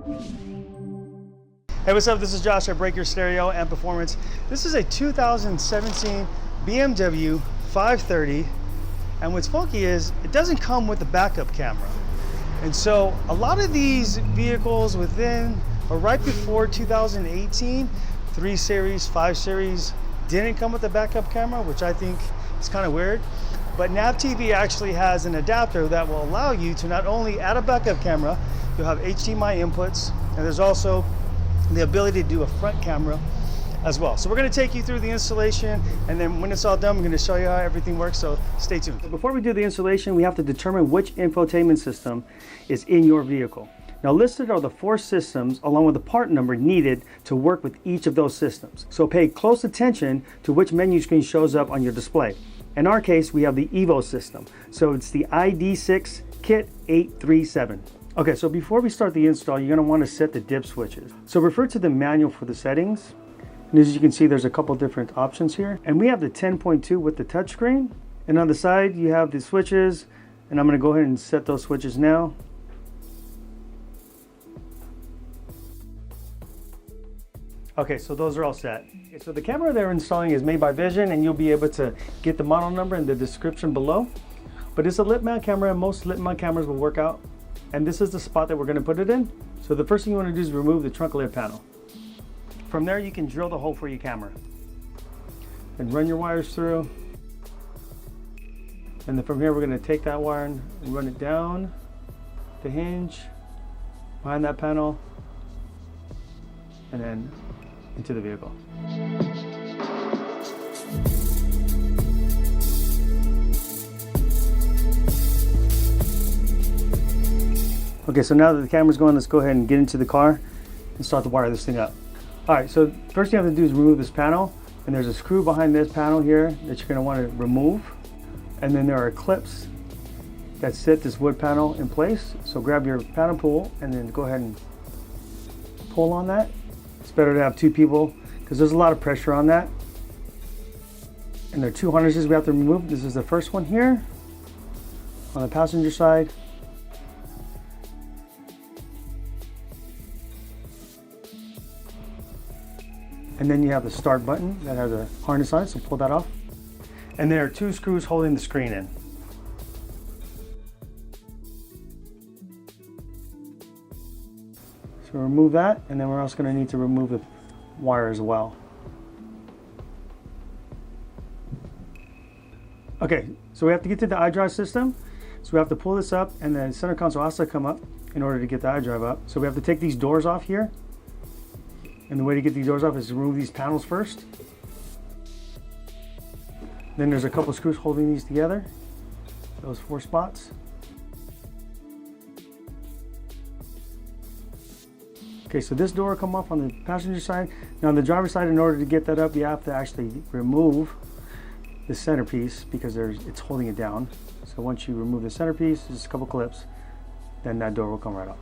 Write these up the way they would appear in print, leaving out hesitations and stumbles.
Hey, what's up? This is Josh at Break Your Stereo and Performance. This is a 2017 BMW 530, and what's funky is it doesn't come with a backup camera. And so a lot of these vehicles within or right before 2018, 3 Series, 5 Series didn't come with a backup camera, which I think is kind of weird. But NAV-TV actually has an adapter that will allow you to not only add a backup camera, you'll have HDMI inputs, and there's also the ability to do a front camera as well. So we're going to take you through the installation, and then when it's all done, we're going to show you how everything works, so stay tuned. Before we do the installation, we have to determine which infotainment system is in your vehicle. Now, listed are the 4 systems along with the part number needed to work with each of those systems. So pay close attention to which menu screen shows up on your display. In our case, we have the Evo system. So it's the ID6 Kit 837. Okay, so before we start the install, you're going to want to set the dip switches. So refer to the manual for the settings. And as you can see, there's a couple different options here. And we have the 10.2 with the touchscreen. And on the side, you have the switches. And I'm going to go ahead and set those switches now. Okay, so those are all set. Okay, so the camera they're installing is made by Vision, and you'll be able to get the model number in the description below. But it's a lip mount camera, and most lip mount cameras will work out. And this is the spot that we're going to put it in. So the first thing you want to do is remove the trunk lid panel. From there, you can drill the hole for your camera. And run your wires through. And then from here, we're going to take that wire and run it down the hinge, behind that panel, and then into the vehicle. Okay, so now that the camera's going, let's go ahead and get into the car and start to wire this thing up. All right, so first thing you have to do is remove this panel, and there's a screw behind this panel here that you're going to want to remove. And then there are clips that set this wood panel in place. So grab your panel pull and then go ahead and pull on that. It's better to have 2 people because there's a lot of pressure on that. And there are 2 harnesses we have to remove. This is the first one here on the passenger side. And then you have the start button that has a harness on it, so pull that off. And there are 2 screws holding the screen in. So remove that, and then we're also going to need to remove the wire as well. Okay, so we have to get to the iDrive system. So we have to pull this up, and the center console has to come up in order to get the iDrive up. So we have to take these doors off here. And the way to get these doors off is to remove these panels first. Then there's a couple screws holding these together, those 4 spots. Okay, so this door will come off on the passenger side. Now on the driver's side, in order to get that up, you have to actually remove the centerpiece because it's holding it down. So once you remove the centerpiece, just a couple clips, then that door will come right up.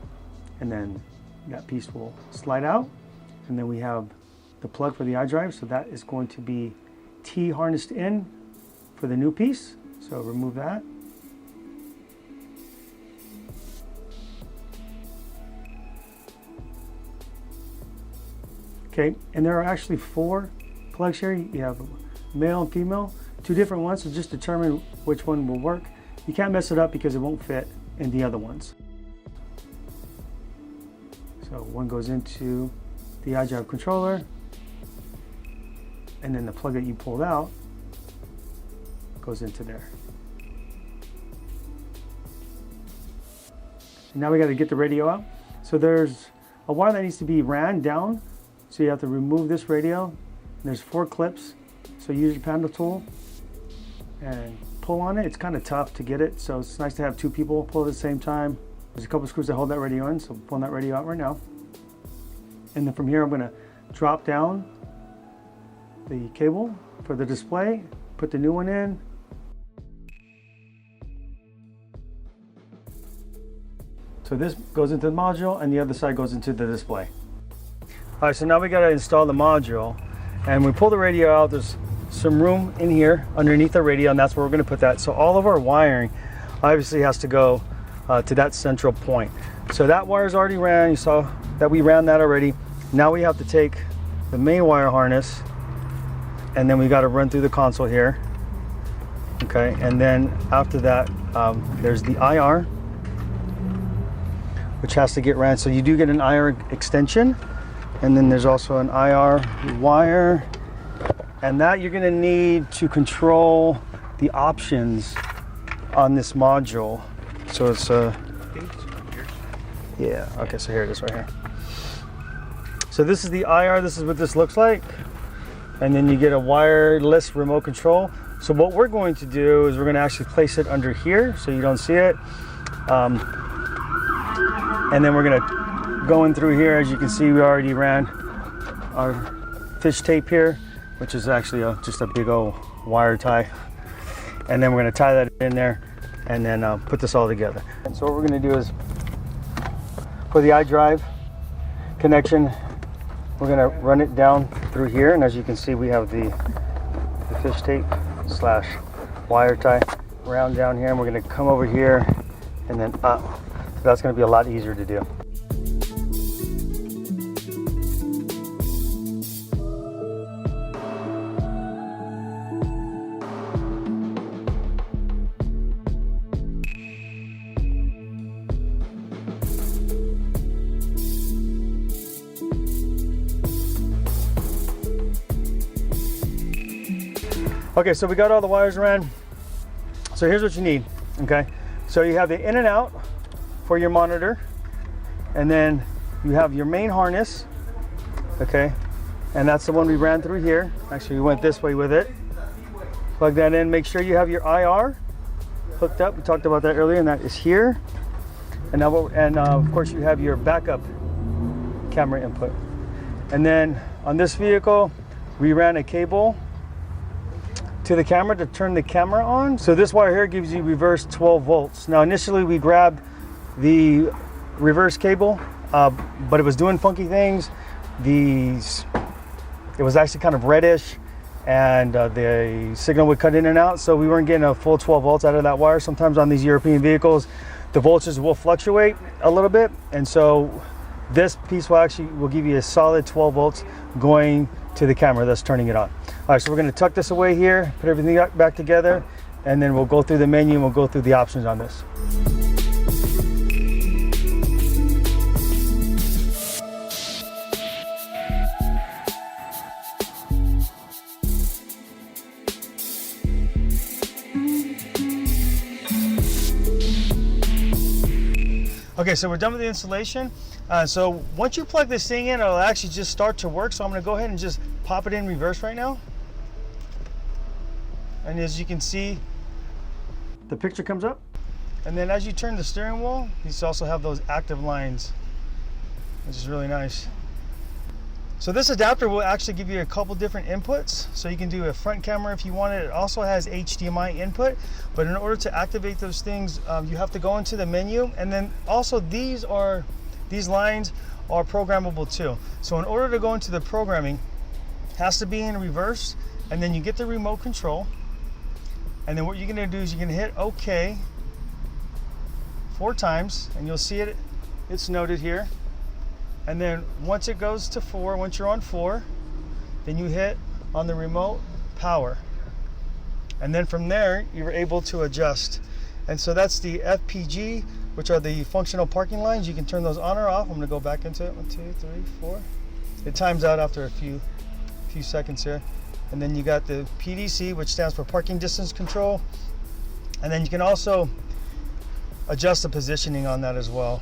And then that piece will slide out. And then we have the plug for the iDrive, so that is going to be T-harnessed in for the new piece. So remove that. Okay, and there are actually 4 plugs here. You have male and female, 2 different ones, so just determine which one will work. You can't mess it up because it won't fit in the other ones. So one goes into the iDrive controller, and then the plug that you pulled out goes into there. And now we got to get the radio out. So there's a wire that needs to be ran down, so you have to remove this radio. And there's 4 clips, so use your panel tool and pull on it. It's kind of tough to get it, so it's nice to have 2 people pull at the same time. There's a couple screws that hold that radio in, so I'm pulling that radio out right now. And then from here, I'm going to drop down the cable for the display, put the new one in. So this goes into the module, and the other side goes into the display. All right, so now we got to install the module, and we pull the radio out. There's some room in here underneath the radio, and that's where we're going to put that. So all of our wiring obviously has to go to that central point. So that wire's already ran. You saw that we ran that already. Now we have to take the main wire harness, and then we got to run through the console here. Okay, and then after that, there's the IR, which has to get ran. So you do get an IR extension, and then there's also an IR wire, and that you're gonna need to control the options on this module. So it's yeah, okay, so here it is right here. So this is the IR, this is what this looks like. And then you get a wireless remote control. So what we're going to do is we're gonna actually place it under here so you don't see it. And then we're gonna go in through here. As you can see, we already ran our fish tape here, which is actually just a big old wire tie. And then we're gonna tie that in there and then put this all together. And so what we're gonna do is, for the iDrive connection, we're gonna run it down through here. And as you can see, we have the fish tape slash wire tie around down here. And we're gonna come over here and then up. So that's gonna be a lot easier to do. Okay, so we got all the wires ran. So here's what you need, okay? So you have the in and out for your monitor, and then you have your main harness, okay? And that's the one we ran through here. Actually, we went this way with it. Plug that in, make sure you have your IR hooked up. We talked about that earlier, and that is here. And now, of course, you have your backup camera input. And then on this vehicle, we ran a cable to the camera to turn the camera on. So this wire here gives you reverse 12 volts. Now initially we grabbed the reverse cable, but it was doing funky things. It was actually kind of reddish, and the signal would cut in and out, so we weren't getting a full 12 volts out of that wire. Sometimes on these European vehicles, the voltages will fluctuate a little bit, and so this piece will give you a solid 12 volts going to the camera that's turning it on. All right, so we're gonna tuck this away here, put everything back together, and then we'll go through the menu and we'll go through the options on this. Okay, so we're done with the installation. So once you plug this thing in, it'll actually just start to work. So I'm gonna go ahead and just pop it in reverse right now. And as you can see, the picture comes up. And then as you turn the steering wheel, you also have those active lines, which is really nice. So this adapter will actually give you a couple different inputs. So you can do a front camera if you want it. It also has HDMI input, but in order to activate those things, you have to go into the menu. And then also these lines are programmable too. So in order to go into the programming, it has to be in reverse, and then you get the remote control. And then what you're gonna do is you're gonna hit OK 4 times, and you'll see it's noted here. And then once it goes to 4, once you're on 4, then you hit on the remote power. And then from there, you're able to adjust. And so that's the FPG, which are the functional parking lines. You can turn those on or off. I'm gonna go back into it. 1, 2, 3, 4. It times out after a few seconds here. And then you got the PDC, which stands for parking distance control. And then you can also adjust the positioning on that as well.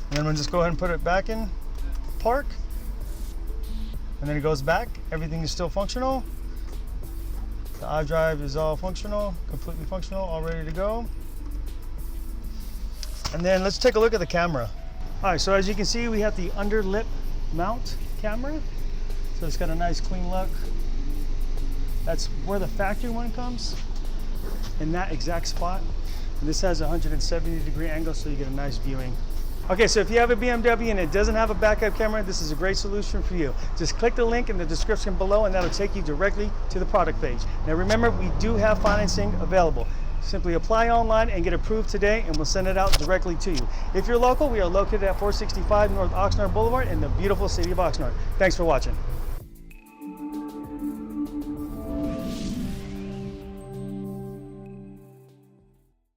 And then we'll just go ahead and put it back in park. And then it goes back. Everything is still functional. The iDrive is all functional, completely functional, all ready to go. And then let's take a look at the camera. All right, so as you can see, we have the under lip mount camera. So it's got a nice clean look. That's where the factory one comes, in that exact spot. And this has a 170-degree angle, so you get a nice viewing Okay, so if you have a BMW and it doesn't have a backup camera, this is a great solution for you. Just click the link in the description below and that'll take you directly to the product page. Now remember, we do have financing available. Simply apply online and get approved today and we'll send it out directly to you. If you're local, we are located at 465 North Oxnard Boulevard in the beautiful city of Oxnard. Thanks for watching.